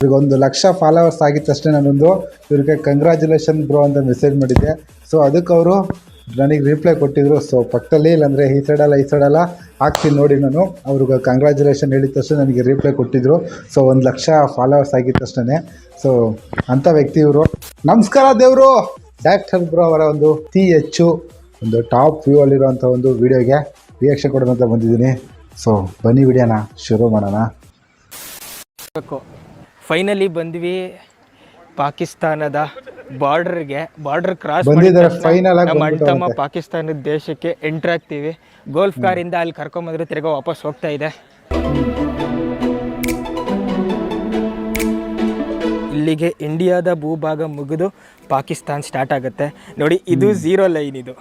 ಇವ್ರಿಗೆ 1,00,000 ಫಾಲೋವರ್ಸ್ ಆಗಿತ್ತಷ್ಟೇ ನಾನೊಂದು ಇವ್ರಿಗೆ ಕಂಗ್ರ್ಯಾಚುಲೇಷನ್ ಬ್ರೋ ಅಂತ ಮೆಸೇಜ್ ಮಾಡಿದ್ದೆ. ಸೊ ಅದಕ್ಕೆ ಅವರು ನನಗೆ ರಿಪ್ಲೈ ಕೊಟ್ಟಿದ್ರು. ಸೊ ಪಕ್ಕದಲ್ಲಿ ಇಲ್ಲಾಂದರೆ ಈ ಸೈಡಲ್ಲ ಹಾಕ್ತೀನಿ ನೋಡಿ. ನಾನು ಅವ್ರಿಗೆ ಕಂಗ್ರ್ಯಾಚುಲೇಷನ್ ಹೇಳಿದ ತಕ್ಷಣ ನನಗೆ ರಿಪ್ಲೈ ಕೊಟ್ಟಿದ್ರು. So 1,00,000 followers ಆಗಿತ್ತಷ್ಟೇ. ಸೊ ಅಂಥ ವ್ಯಕ್ತಿ ಇವರು. ನಮಸ್ಕಾರ ದೇವರು. ಡಾಕ್ಟರ್ ಬ್ರೋ ಅವರ ಒಂದು ಹೆಚ್ಚು ಒಂದು ಟಾಪ್ ವ್ಯೂ ಅಲ್ಲಿರುವಂಥ ಒಂದು ವಿಡಿಯೋಗೆ ರಿಯಾಕ್ಷನ್ ಕೊಡೋಣ ಅಂತ ಬಂದಿದ್ದೀನಿ. ಸೊ ಬನ್ನಿ ವಿಡಿಯೋನ ಶುರು ಮಾಡೋಣ. ಫೈನಲಿ ಬಂದ್ವಿ ಪಾಕಿಸ್ತಾನದ ಬಾರ್ಡರ್ ಕ್ರಾಸ್ ಬಂದಿದ್ದಾರೆ ಫೈನಲ್ ಆಗಿ. ನಮ್ಮ ಅಣ್ತಮ್ಮ ಪಾಕಿಸ್ತಾನದ ದೇಶಕ್ಕೆ ಎಂಟ್ರ್ ಆಗ್ತೀವಿ. ಗೋಲ್ಫ್ ಕಾರಿಂದ ಅಲ್ಲಿ ಕರ್ಕೊಂಬಂದ್ರೆ ತಿರ್ಗಾ ವಾಪಸ್ ಹೋಗ್ತಾ ಇದೆ. ಇಲ್ಲಿಗೆ ಇಂಡಿಯಾದ ಭೂಭಾಗ ಮುಗಿದು ಪಾಕಿಸ್ತಾನ್ ಸ್ಟಾರ್ಟ್ ಆಗುತ್ತೆ ನೋಡಿ. ಇದು ಝೀರೋ ಲೈನ್. ಇದು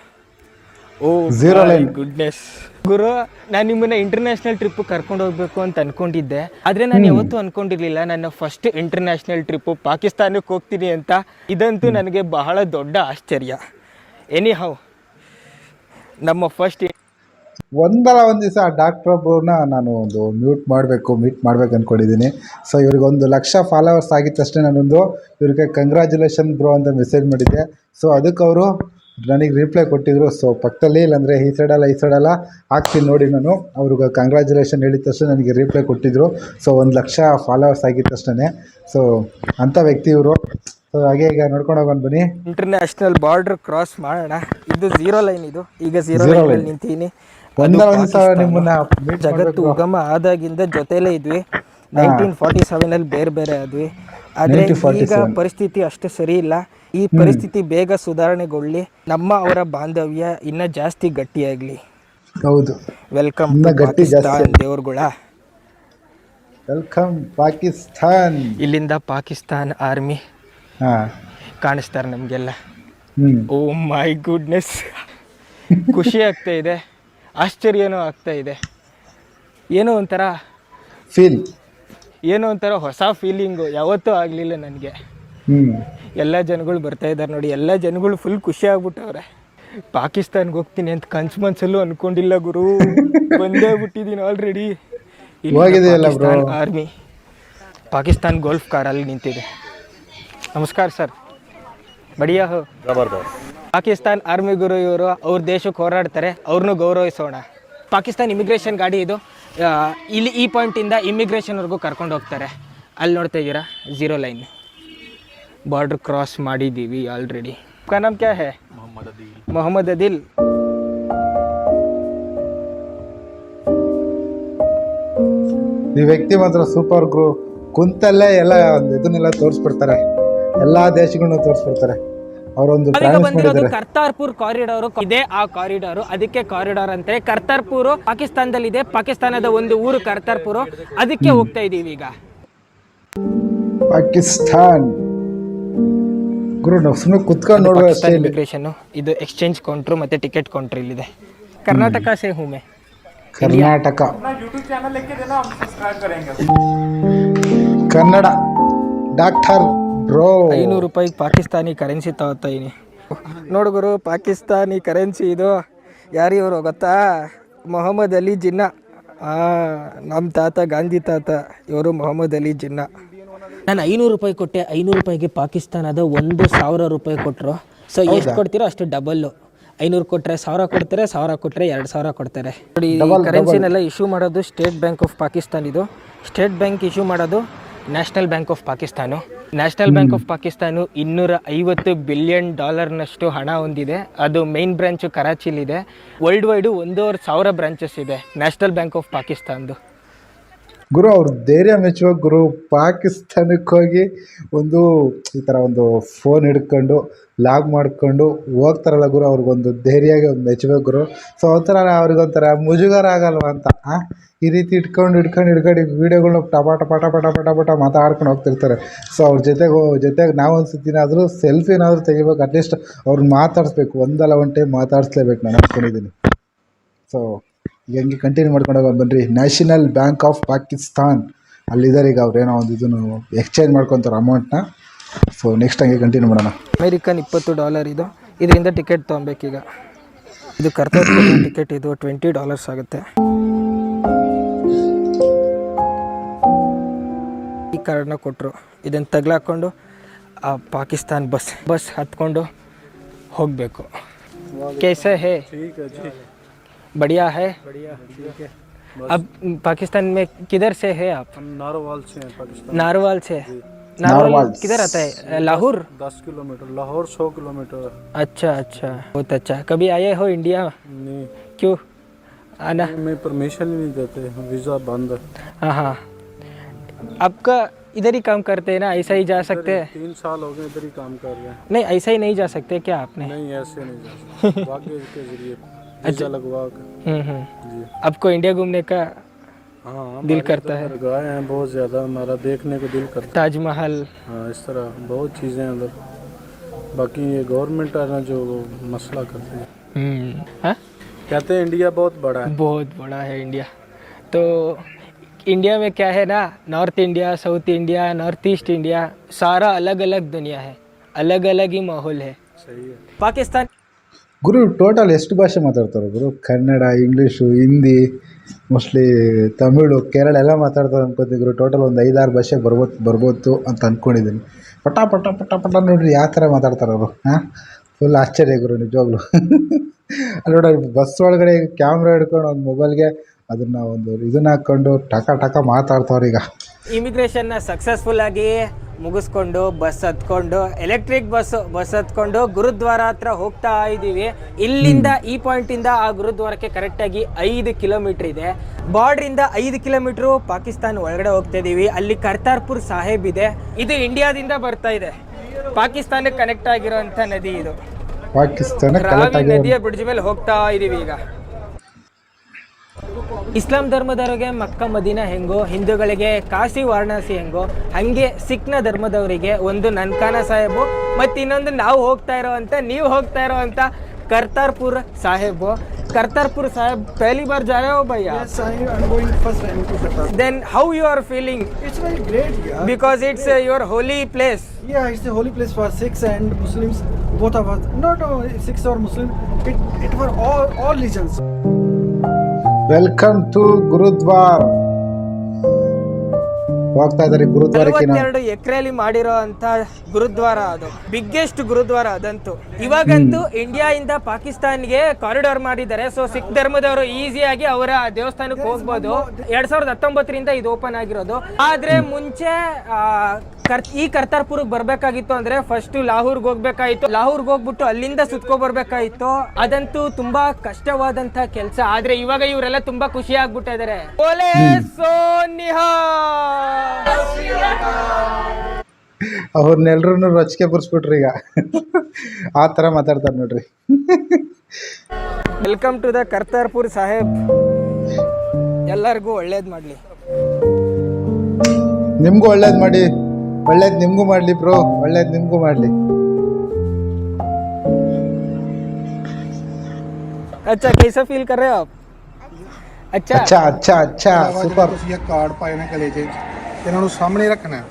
ಓ ಝೀರೋ ಲೈನ್ ಗುಡ್ನೆಸ್ ಗುರು. ನಾನು ನಿಮ್ಮನ್ನ ಇಂಟರ್ನ್ಯಾಷನಲ್ ಟ್ರಿಪ್ ಕರ್ಕೊಂಡು ಹೋಗ್ಬೇಕು ಅಂತ ಅನ್ಕೊಂಡಿದ್ದೆ, ಆದರೆ ನಾನು ಯಾವತ್ತೂ ಅನ್ಕೊಂಡಿರ್ಲಿಲ್ಲ ನನ್ನ ಫಸ್ಟ್ ಇಂಟರ್ನ್ಯಾಷನಲ್ ಟ್ರಿಪ್ಪು ಪಾಕಿಸ್ತಾನಕ್ಕೆ ಹೋಗ್ತೀನಿ ಅಂತ. ಇದಂತೂ ನನಗೆ ಬಹಳ ದೊಡ್ಡ ಆಶ್ಚರ್ಯ. ಎನಿ ಹೌ ನಮ್ಮ ಫಸ್ಟ್ ಒಂದು ದಿವಸ ಡಾಕ್ಟರ್ ಒಬ್ಬರನ್ನ ನಾನು ಒಂದು ಮೀಟ್ ಮಾಡಬೇಕು ಅಂದ್ಕೊಂಡಿದ್ದೀನಿ. ಸೊ ಇವ್ರಿಗೆ 1,00,000 ಫಾಲೋವರ್ಸ್ ಆಗಿತ್ತಷ್ಟೇ ನಾನೊಂದು ಇವ್ರಿಗೆ ಕಂಗ್ರ್ಯಾಚುಲೇಷನ್ ಬ್ರೋ ಅಂತ ಮೆಸೇಜ್ ಮಾಡಿದ್ದೆ. ಸೊ ಅದಕ್ಕೆ ಅವರು ನನಗೆ ರಿಪ್ಲೈ ಕೊಟ್ಟಿದ್ರು. ಸೊ ಪಕ್ಕದಲ್ಲಿ ಇಲ್ಲಾಂದರೆ ಈ ಸೈಡಲ್ಲ ಹಾಕ್ತೀನಿ ನೋಡಿ. ನಾನು ಅವ್ರಿಗೆ ಕಂಗ್ರ್ಯಾಚುಲೇಷನ್ ಹೇಳಿದ ತಕ್ಷಣ ನನಗೆ ರಿಪ್ಲೈ ಕೊಟ್ಟಿದ್ರು. So 1,00,000 followers ಆಗಿತ್ತಷ್ಟೇ. ಸೊ ಅಂಥ ವ್ಯಕ್ತಿ ಇವರು. ಸೊ ಹಾಗೆ ಈಗ ನೋಡ್ಕೊಂಡು ಹೋಗೋಣ ಬನ್ನಿ. ಇಂಟರ್ನ್ಯಾಷನಲ್ ಬಾರ್ಡರ್ ಕ್ರಾಸ್ ಮಾಡೋಣ. ಇದು ಝೀರೋ ಲೈನ್. ಇದು ಈಗ ಝೀರೋ ಲೈನ್ ನಿಂತೀನಿ. ಜಗತ್ತು ಉಗಮ ಆದಾಗಿಂದ ಜೊತೆಲೇ ಇದ್ವಿ. 1947 ಬೇರೆ ಆದ್ವಿ. ಆದರೆ ಈಗ ಪರಿಸ್ಥಿತಿ ಅಷ್ಟು ಸರಿ ಇಲ್ಲ. ಈ ಪರಿಸ್ಥಿತಿ ಬೇಗ ಸುಧಾರಣೆಗೊಳ್ಳಿ, ನಮ್ಮ ಅವರ ಬಾಂಧವ್ಯ ಇನ್ನ ಜಾಸ್ತಿ ಗಟ್ಟಿಯಾಗ್ಲಿ. ಹೌದು. ವೆಲ್ಕಮ್ ಪಾಕಿಸ್ತಾನ್ ದೇವ್ರುಗಳ. ವೆಲ್ಕಮ್ ಪಾಕಿಸ್ತಾನ್. ಇಲ್ಲಿಂದ ಪಾಕಿಸ್ತಾನ್ ಆರ್ಮಿ ಕಾಣಿಸ್ತಾರೆ ನಮಗೆಲ್ಲ. ಓ ಮೈ ಗುಡ್ನೆಸ್. ಖುಷಿ ಆಗ್ತಾ ಇದೆ, ಆಶ್ಚರ್ಯನೂ ಆಗ್ತಾ ಇದೆ. ಏನೋ ಒಂಥರ ಹೊಸ ಫೀಲಿಂಗು. ಯಾವತ್ತೂ ಆಗಲಿಲ್ಲ ನನಗೆ. ಎಲ್ಲ ಜನಗಳು ಬರ್ತಾ ಇದ್ದಾರೆ ನೋಡಿ. ಎಲ್ಲ ಜನಗಳು ಫುಲ್ ಖುಷಿ ಆಗ್ಬಿಟ್ಟವ್ರೆ. ಪಾಕಿಸ್ತಾನ್ಗೆ ಹೋಗ್ತೀನಿ ಅಂತ ಮನ್ಸಲ್ಲೂ ಅನ್ಕೊಂಡಿಲ್ಲ ಗುರು. ಬಂದೇ ಬಿಟ್ಟಿದ್ದೀನಿ ಆಲ್ರೆಡಿ. ಆರ್ಮಿ ಪಾಕಿಸ್ತಾನ್ ಗೋಲ್ಫ್ ಕಾರಲ್ಲಿ ನಿಂತಿದೆ. ನಮಸ್ಕಾರ ಸರ್. ಬಡಿಯಾ ಹೋ. ಪಾಕಿಸ್ತಾನ್ ಆರ್ಮಿ ಗುರು ಇವರು. ಅವ್ರ ದೇಶಕ್ಕೆ ಹೋರಾಡ್ತಾರೆ, ಅವ್ರನ್ನೂ ಗೌರವಿಸೋಣ. ಪಾಕಿಸ್ತಾನ್ ಇಮಿಗ್ರೇಷನ್ ಗಾಡಿ ಇದು. ಇಲ್ಲಿ ಈ ಪಾಯಿಂಟಿಂದ ಇಮಿಗ್ರೇಷನ್ವರೆಗೂ ಕರ್ಕೊಂಡು ಹೋಗ್ತಾರೆ. ಅಲ್ಲಿ ನೋಡ್ತಾ ಇದ್ದೀರಾ ಝೀರೋ ಲೈನ್. ಬಾರ್ಡರ್ ಕ್ರಾಸ್ ಮಾಡಿದ್ದೀವಿ ಆಲ್ರೆಡಿ. आपका नाम क्या है? मोहम्मद अदिल. ಈ ವ್ಯಕ್ತಿ ಮಾತ್ರ ಸೂಪರ್ ಗ್ರೂ. ಕುಂತಲ್ಲೇ ಎಲ್ಲ ಇದನ್ನೆಲ್ಲ ತೋರಿಸ್ಬಿಡ್ತಾರೆ, ಎಲ್ಲಾ ದೇಶಗಳನ್ನ ತೋರಿಸ್ಬಿಡ್ತಾರೆ. ಅವರೊಂದು ಕರ್ತಾರ್ಪುರ್ ಕಾರಿಡಾರ್ ಇದೆ. ಆ ಕಾರಿಡಾರ್, ಅದಕ್ಕೆ ಕಾರಿಡಾರ್ ಅಂತಾರೆ. ಕರ್ತಾರ್ಪುರ್ ಪಾಕಿಸ್ತಾನದಲ್ಲಿದೆ. ಪಾಕಿಸ್ತಾನದ ಒಂದು ಊರು ಕರ್ತಾರ್ಪುರ್. ಅದಕ್ಕೆ ಹೋಗ್ತಾ ಇದೀವಿ ಈಗ. ಪಾಕಿಸ್ತಾನ್ ಗುರು ನಾವು ಸುಮ್ಮನೆ ಕುತ್ಕೊಂಡು ನೋಡುವ ಇಮಿಗ್ರೇಷನ್. ಇದು ಎಕ್ಸ್ಚೇಂಜ್ ಕೌಂಟ್ರು ಮತ್ತೆ ಟಿಕೆಟ್ ಕೌಂಟ್ರ್ ಇಲ್ಲಿದೆ. ಕರ್ನಾಟಕ ಸೇ ಹೂಮೆ. Karnataka Kannada doctor bro. 500 ರೂಪಾಯಿ ಪಾಕಿಸ್ತಾನಿ ಕರೆನ್ಸಿ ತಗೋತಾ ಇದೀನಿ. ನೋಡುಗರು, ಪಾಕಿಸ್ತಾನಿ ಕರೆನ್ಸಿ ಇದು. ಯಾರಿವರು ಗೊತ್ತಾ? ಮೊಹಮ್ಮದ್ ಅಲಿ ಜಿನ್ನಾ. ನಮ್ಮ ತಾತ ಗಾಂಧಿ ತಾತ ಇವರು ಮೊಹಮ್ಮದ್ ಅಲಿ ಜಿನ್ನಾ. ನಾನು 500 ರೂಪಾಯಿ ಕೊಟ್ಟೆ. 500 ರೂಪಾಯಿಗೆ ಪಾಕಿಸ್ತಾನದ 1,000 ರೂಪಾಯಿ ಕೊಟ್ಟರು. ಸೊ ಎಷ್ಟು ಕೊಡ್ತೀರೋ ಅಷ್ಟು ಡಬಲ್ಲು. 500 ಕೊಟ್ಟರೆ 1000 ಕೊಡ್ತಾರೆ, 1000 ಕೊಟ್ಟರೆ 2,000 ಕೊಡ್ತಾರೆ. ನೋಡಿ, ಈ ಕರೆನ್ಸಿನೆಲ್ಲ ಇಶ್ಯೂ ಮಾಡೋದು ಸ್ಟೇಟ್ ಬ್ಯಾಂಕ್ ಆಫ್ ಪಾಕಿಸ್ತಾನ್. ಇದು ಸ್ಟೇಟ್ ಬ್ಯಾಂಕ್ ಇಶ್ಯೂ ಮಾಡೋದು National Bank of Pakistan. National Bank of Pakistan $250 billion ಹಣ ಹೊಂದಿದೆ. ಅದು ಮೇನ್ ಬ್ರಾಂಚು ಕರಾಚಿಲಿದೆ. ವರ್ಲ್ಡ್ ವೈಡು 1,500 ಬ್ರಾಂಚಸ್ ಇದೆ ನ್ಯಾಷನಲ್ ಬ್ಯಾಂಕ್ ಆಫ್ ಪಾಕಿಸ್ತಾನ್ದು. ಗುರು ಅವ್ರ ಧೈರ್ಯ ಮೆಚ್ಚುವ ಗುರು. ಪಾಕಿಸ್ತಾನಕ್ಕೆ ಹೋಗಿ ಒಂದು ಈ ಥರ ಒಂದು ಫೋನ್ ಹಿಡ್ಕೊಂಡು ಲಾಗ್ ಮಾಡ್ಕೊಂಡು ಹೋಗ್ತಾರಲ್ಲ ಗುರು, ಅವ್ರಿಗೊಂದು ಧೈರ್ಯ ಮೆಚ್ಚಬೇಕು ಗುರು. ಸೊ ಒಂಥರ ಅವ್ರಿಗೊಂಥರ ಮುಜುಗರ ಆಗಲ್ವ ಅಂತ ಈ ರೀತಿ ಇಟ್ಕೊಂಡು ವೀಡಿಯೋಗಳನ್ನ ಪಟ ಮಾತಾಡ್ಕೊಂಡು ಹೋಗ್ತಿರ್ತಾರೆ. ಸೊ ಅವ್ರ ಜೊತೆಗೆ ನಾವೊಂದು ಸತಿನಾದರೂ ಸೆಲ್ಫಿನಾದರೂ ತೆಗಿಬೇಕು. ಅಟ್ಲೀಸ್ಟ್ ಅವ್ರನ್ನ ಮಾತಾಡಿಸ್ಬೇಕು. ಒಂದು ಟೈಮ್ ಮಾತಾಡಿಸ್ಲೇಬೇಕು ನಾನು ಅಂದ್ಕೊಂಡಿದ್ದೀನಿ. ಸೊ ಹೆಂಗೆ ಕಂಟಿನ್ಯೂ ಮಾಡ್ಕೊಂಡು ಹೋಗೋದು ಬನ್ನಿರಿ. ನ್ಯಾಷನಲ್ ಬ್ಯಾಂಕ್ ಆಫ್ ಪಾಕಿಸ್ತಾನ್ ಅಲ್ಲಿದ್ದಾರೆ. ಈಗ ಅವ್ರೇನೋ ಒಂದು ಇದನ್ನು ಎಕ್ಸ್ಚೇಂಜ್ ಮಾಡ್ಕೊತಾರೆ ಅಮೌಂಟ್ನ. ಸೊ ನೆಕ್ಸ್ಟ್ ಹಂಗೆ ಕಂಟಿನ್ಯೂ ಮಾಡೋಣ. ಅಮೇರಿಕನ್ $20 ಇದು. ಇದರಿಂದ ಟಿಕೆಟ್ ತೊಗೊಬೇಕೀಗ. ಇದು ಕರ್ತಾರ್ಪುರ್ ಟಿಕೆಟ್. ಇದು $20 ಆಗುತ್ತೆ. ಈ ಕಾರ್ಡನ್ನ ಕೊಟ್ಟರು. ಇದನ್ನು ತಗ್ಲಾಕೊಂಡು ಆ ಪಾಕಿಸ್ತಾನ್ ಬಸ್ ಹತ್ಕೊಂಡು ಹೋಗಬೇಕು. कैसे है? ठीक है जी, बढ़िया है. बढ़िया ठीक है. अब पाकिस्तान में किधर से है आप? हम नारोवाल से हैं, पाकिस्तान. नारवाल से. नारवाल किधर आता है? लाहौर. 10 kilometre, Lahore 100 kilometre. अच्छा, बहुत अच्छा. कभी आए हो इंडिया? नहीं, क्यों आना? मैं परमिशन ही नहीं देते, वीज़ा बंद है. हाँ. आपका इधर ही काम करते हैं ना, ऐसा ही जा सकते हैं? 3 साल हो गए इधर ही काम कर रहे हैं. नहीं, ऐसा ही नहीं जा सकते क्या आपने? नहीं, ऐसे नहीं जा सकते. भाग्य के जरिए वीज़ा लगवा कर. जी. आपको इंडिया घूमने का हाँ, दिल करता है? गए हैं बहुत ज़्यादा, हमारा देखने को दिल करता ताजमहल. है. हाँ, इस तरह बहुत चीज़ें हैं उधर. बाकी ये गवर्नमेंट है ना जो मसला करते हैं. हाँ, कहते हैं इंडिया बहुत बड़ा है. बहुत बड़ा है इंडिया. तो इंडिया में क्या है ना, north India, south India, north east India, सारा अलग अलग दुनिया है, अलग अलग ही माहौल है. सही है. पाकिस्तान ಗುರು ಟೋಟಲ್ ಎಷ್ಟು ಭಾಷೆ ಮಾತಾಡ್ತಾರೆ ಗುರು? ಕನ್ನಡ, ಇಂಗ್ಲೀಷು, ಹಿಂದಿ, ಮೋಸ್ಟ್ಲಿ ತಮಿಳು, ಕೇರಳ ಎಲ್ಲ ಮಾತಾಡ್ತಾರೆ ಅನ್ಕೋತೀನಿ ಗುರು. ಟೋಟಲ್ ಒಂದು 5-6 ಭಾಷೆ ಬರ್ಬೋದು ಅಂತ ಅಂದ್ಕೊಂಡಿದ್ದೀನಿ. ಪಟ ಪಟ ಪಟ ಪಟ ನೋಡ್ರಿ ಯಾವ ಥರ ಮಾತಾಡ್ತಾರೆ ಅವರು. ಫುಲ್ ಆಶ್ಚರ್ಯ ಗುರು ನಿಜವಾಗ್ಲು. ಅಲ್ಲಿ ನೋಡ್ರಿ ಬಸ್ ಒಳಗಡೆ ಕ್ಯಾಮ್ರಾ ಹಿಡ್ಕೊಂಡು ಒಂದು ಮೊಬೈಲ್ಗೆ ಅದನ್ನು ಒಂದು ಇದನ್ನ ಹಾಕ್ಕೊಂಡು ಟಕ ಮಾತಾಡ್ತಾವ್ರೆ ಈಗ. ಇಮಿಗ್ರೇಷನ್ನ ಸಕ್ಸಸ್ಫುಲ್ ಆಗಿ ಮುಗಿಸ್ಕೊಂಡು ಬಸ್ ಹತ್ಕೊಂಡು ಎಲೆಕ್ಟ್ರಿಕ್ ಬಸ್ ಹತ್ಕೊಂಡು ಗುರುದ್ವಾರ ಹತ್ರ ಹೋಗ್ತಾ ಇದ್ದೀವಿ. ಇಲ್ಲಿಂದ ಈ ಪಾಯಿಂಟಿಂದ ಆ ಗುರುದ್ವಾರಕ್ಕೆ ಕರೆಕ್ಟಾಗಿ 5 ಕಿಲೋಮೀಟ್ರ್ ಇದೆ. ಬಾರ್ಡ್ರಿಂದ 5 ಕಿಲೋಮೀಟ್ರು ಪಾಕಿಸ್ತಾನ ಒಳಗಡೆ ಹೋಗ್ತಾ ಇದ್ದೀವಿ. ಅಲ್ಲಿ ಕರ್ತಾರ್ಪುರ್ ಸಾಹೇಬ್ ಇದೆ. ಇದು ಇಂಡಿಯಾದಿಂದ ಬರ್ತಾ ಇದೆ, ಪಾಕಿಸ್ತಾನಕ್ಕೆ ಕನೆಕ್ಟ್ ಆಗಿರೋಂಥ ನದಿ ಇದು. ಪಾಕಿಸ್ತಾನ ರಾವಿ ನದಿಯ ಬ್ರಿಡ್ಜ್ ಮೇಲೆ ಹೋಗ್ತಾ ಇದ್ದೀವಿ ಈಗ. ಇಸ್ಲಾಂ ಧರ್ಮದವರಿಗೆ ಮಕ್ಕ ಮದೀನಾ ಹೆಂಗೋ, ಹಿಂದೂಗಳಿಗೆ ಕಾಶಿ ವಾರಣಾಸಿ ಹೆಂಗೋ, ಹಂಗೆ ಸಿಖ್ನ ಧರ್ಮದವರಿಗೆ ಒಂದು ನನ್ಕಾನಾ ಸಾಹೇಬು, ಮತ್ತು ಇನ್ನೊಂದು ನಾವು ಹೋಗ್ತಾ ಇರೋ ಅಂತ करतारपुर साहेब. करतारपुर साहेब पहली बार जा रहे हो भैया? Yes, I'm going first time to Kartarpur. Then how you are feeling? It's very great here. Because it's your holy place. Yeah, it's a holy place for Sikhs and Muslims, both of us. Not only Sikhs or Muslim, it for all religions. Welcome to gurdwara. ಹೋಗ್ತಾ ಇದ್ದಾರೆ ಗುರುದ್ವಾರಕ್ಕೆ. 42 ಎಕರೆಯಲ್ಲಿ ಮಾಡಿರೋ ಅಂತ ಗುರುದ್ವಾರ, ಅದು biggest gurdwara ಅದಂತೂ. ಇವಾಗಂತೂ India ಇಂದ ಪಾಕಿಸ್ತಾನ್ಗೆ corridor ಮಾಡಿದ್ದಾರೆ. ಸೊ ಸಿಖ್ ಧರ್ಮದವರು ಈಸಿಯಾಗಿ ಅವರ ದೇವಸ್ಥಾನಕ್ಕೆ ಹೋಗ್ಬೋದು. 2019ರಿಂದ ಇದು ಓಪನ್ ಆಗಿರೋದು. ಆದ್ರೆ ಮುಂಚೆ ಈ ಕರ್ತಾರ್ಪುರ್ಗೆ ಬರ್ಬೇಕಾಗಿತ್ತು ಅಂದ್ರೆ ಫಸ್ಟ್ ಲಾಹೋರ್ಗೆ ಹೋಗ್ಬೇಕಾಯ್ತು. ಲಾಹೋರ್ಗೆ ಹೋಗ್ಬಿಟ್ಟು ಅಲ್ಲಿಂದ ಸುತ್ಕೊ ಬರ್ಬೇಕಾಯ್ತು. ಅದಂತೂ ತುಂಬಾ ಕಷ್ಟವಾದಂತ ಕೆಲಸ. ಆದ್ರೆ ಇವಾಗ ಇವರೆಲ್ಲ ತುಂಬಾ ಖುಷಿ ಆಗ್ಬಿಟ್ಟಿದ್ದಾರೆ. ಅವ್ರನ್ನೆಲ್ರೂ ರೊಚ್ಚಿಗೆ ಬರ್ಸ್ಬಿಟ್ರಿ ಈಗ. ಆ ಥರ ಮಾತಾಡ್ತಾರೆ ನೋಡ್ರಿ. Welcome to the Kartarpur Sahib. ಎಲ್ಲರಿಗೂ ಒಳ್ಳೇದು ಮಾಡಲಿ. ನಿಮಗೂ ಒಳ್ಳೇದು ಮಾಡಿ, ಒಳ್ಳೇದು ನಿಮಗೂ ಮಾಡಲಿ ಬ್ರೋ, ಒಳ್ಳೇದು ನಿಮಗೂ ಮಾಡಲಿ. अच्छा कैसा फील कर रहे हो आप? अच्छा अच्छा अच्छा अच्छा सुपर। ਤੁਸੀਂ ਇਹ ਕਾਰਡ ਪਾਏ ਨੇ ਗਲੇ 'ਚ, ਇਹਨਾਂ ਨੂੰ ਸਾਹਮਣੇ ਰੱਖਣਾ ਹੈ,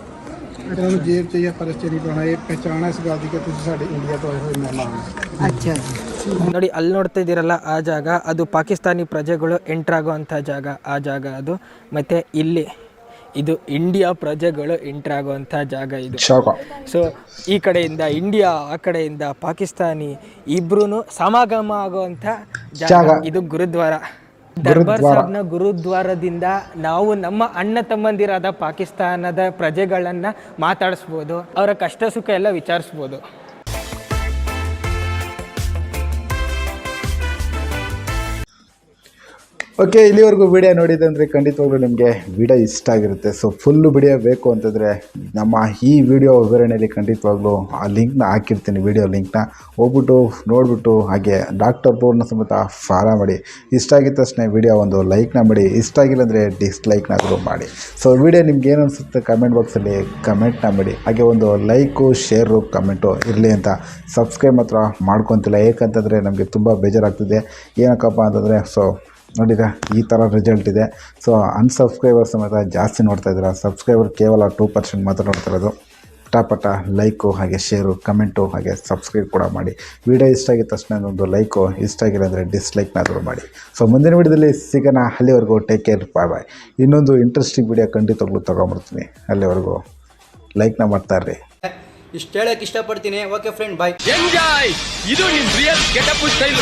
ਇਹਨਾਂ ਨੂੰ ਜੇਬ 'ਚ ਜਾਂ ਪਰਸ 'ਚ ਨਹੀਂ ਪਾਉਣਾ। ਇਹ ਪਹਿਚਾਣ ਹੈ ਇਸ ਗੱਲ ਦੀ ਕਿ ਤੁਸੀਂ ਸਾਡੇ ਇੰਡੀਆ ਤੋਂ ਆਏ ਹੋਏ ਮਹਿਮਾਨ ਹੋ। ನೋಡಿ ಅಲ್ಲಿ ನೋಡ್ತಾ ಇದ್ದೀರಲ್ಲ ಆ ಜಾಗ, ಅದು ಪಾಕಿಸ್ತಾನಿ ಪ್ರಜೆಗಳು ಎಂಟರ್ ಆಗುವಂಥ ಜಾಗ. ಆ ಜಾಗ ಅದು. ಮತ್ತು ಇಲ್ಲಿ ಇದು ಇಂಡಿಯಾ ಪ್ರಜೆಗಳು ಎಂಟರ್ ಆಗುವಂಥ ಜಾಗ ಇದು. ಸೊ ಈ ಕಡೆಯಿಂದ ಇಂಡಿಯಾ, ಆ ಕಡೆಯಿಂದ ಪಾಕಿಸ್ತಾನಿ ಇಬ್ರು ಸಮಾಗಮ ಆಗುವಂಥ ಜಾಗ ಇದು ಗುರುದ್ವಾರ. ದರ್ಬಾರ್ ಸಾಬ್ನ ಗುರುದ್ವಾರದಿಂದ ನಾವು ನಮ್ಮ ಅಣ್ಣ ತಮ್ಮಂದಿರಾದ ಪಾಕಿಸ್ತಾನದ ಪ್ರಜೆಗಳನ್ನ ಮಾತಾಡಿಸ್ಬೋದು, ಅವರ ಕಷ್ಟ ಸುಖ ಎಲ್ಲ ವಿಚಾರಿಸ್ಬೋದು. ಓಕೆ, ಇಲ್ಲಿವರೆಗೂ ವಿಡಿಯೋ ನೋಡಿದಂದರೆ ಖಂಡಿತವಾಗ್ಲೂ ನಿಮಗೆ ವಿಡಿಯೋ ಇಷ್ಟ ಆಗಿರುತ್ತೆ. ಸೊ ಫುಲ್ಲು ವಿಡಿಯೋ ಬೇಕು ಅಂತಂದರೆ ನಮ್ಮ ಈ ವಿಡಿಯೋ ವಿವರಣೆಯಲ್ಲಿ ಖಂಡಿತವಾಗ್ಲೂ ಆ ಲಿಂಕ್ನ ಹಾಕಿರ್ತೀನಿ, ವಿಡಿಯೋ ಲಿಂಕ್ನ ಹೋಗ್ಬಿಟ್ಟು ನೋಡಿಬಿಟ್ಟು ಹಾಗೆ ಡಾಕ್ಟರ್ ಬೋರ್ನ ಸಮೇತ ಫಾಲೋ ಮಾಡಿ. ಇಷ್ಟ ಆಗಿದ ತಕ್ಷಣ ವಿಡಿಯೋ ಒಂದು ಲೈಕ್ನ ಮಾಡಿ, ಇಷ್ಟ ಆಗಿಲ್ಲ ಅಂದರೆ ಡಿಸ್ಲೈಕ್ನಾದರೂ ಮಾಡಿ. ಸೊ ವಿಡಿಯೋ ನಿಮ್ಗೆ ಏನು ಅನಿಸುತ್ತೆ ಕಮೆಂಟ್ ಬಾಕ್ಸಲ್ಲಿ ಕಮೆಂಟ್ನ ಮಾಡಿ. ಹಾಗೆ ಒಂದು ಲೈಕು, ಶೇರು, ಕಮೆಂಟು ಇರಲಿ ಅಂತ ಸಬ್ಸ್ಕ್ರೈಬ್ ಮಾತ್ರ ಮಾಡ್ಕೊತಿಲ್ಲ. ಏಕಂತಂದರೆ ನಮಗೆ ತುಂಬ ಬೇಜಾರಾಗ್ತಿದೆ. ಏನಕ್ಕಪ್ಪ ಅಂತಂದರೆ ಸೊ ನೋಡಿದರೆ ಈ ಥರ ರಿಸಲ್ಟ್ ಇದೆ. ಸೊ ಅನ್ಸಬ್ಸ್ಕ್ರೈಬರ್ ಸಮೇತ ಜಾಸ್ತಿ ನೋಡ್ತಾಯಿದ್ದೀರಾ, ಸಬ್ಸ್ಕ್ರೈಬರ್ ಕೇವಲ 2% ಮಾತ್ರ ನೋಡ್ತಾ ಇರೋದು. ಪಟಾಪಟ ಲೈಕು ಹಾಗೆ ಶೇರು ಕಮೆಂಟು ಹಾಗೆ ಸಬ್ಸ್ಕ್ರೈಬ್ ಕೂಡ ಮಾಡಿ. ವಿಡಿಯೋ ಇಷ್ಟ ಆಗಿದ ತಕ್ಷಣ ಒಂದು ಲೈಕು, ಇಷ್ಟ ಆಗಿಲ್ಲ ಅಂದರೆ ಡಿಸ್ಲೈಕ್ನಾದರೂ ಮಾಡಿ. ಸೊ ಮುಂದಿನ ವಿಡಿಯೋದಲ್ಲಿ ಸಿಗೋಣ. ಅಲ್ಲಿವರೆಗೂ ಟೇಕ್ ಕೇರ್, ಬಾಯ್. ಇನ್ನೊಂದು ಇಂಟ್ರೆಸ್ಟಿಂಗ್ ವಿಡಿಯೋ ಖಂಡಿತವಾಗ್ಲೂ ತೊಗೊಂಬರ್ತೀನಿ. ಅಲ್ಲಿವರೆಗೂ ಲೈಕ್ನ ಮಾಡ್ತಾರ್ರಿ. ಇಷ್ಟು ಹೇಳಕ್ಕೆ ಇಷ್ಟಪಡ್ತೀನಿ. ಓಕೆ ಫ್ರೆಂಡ್, ಬಾಯ್. ಎಂಜಾಯ್. ಇದು ನಿಮ್ ರಿಯಲ್ ಗೆಟಪ್ ಸ್ಟೈಲ್.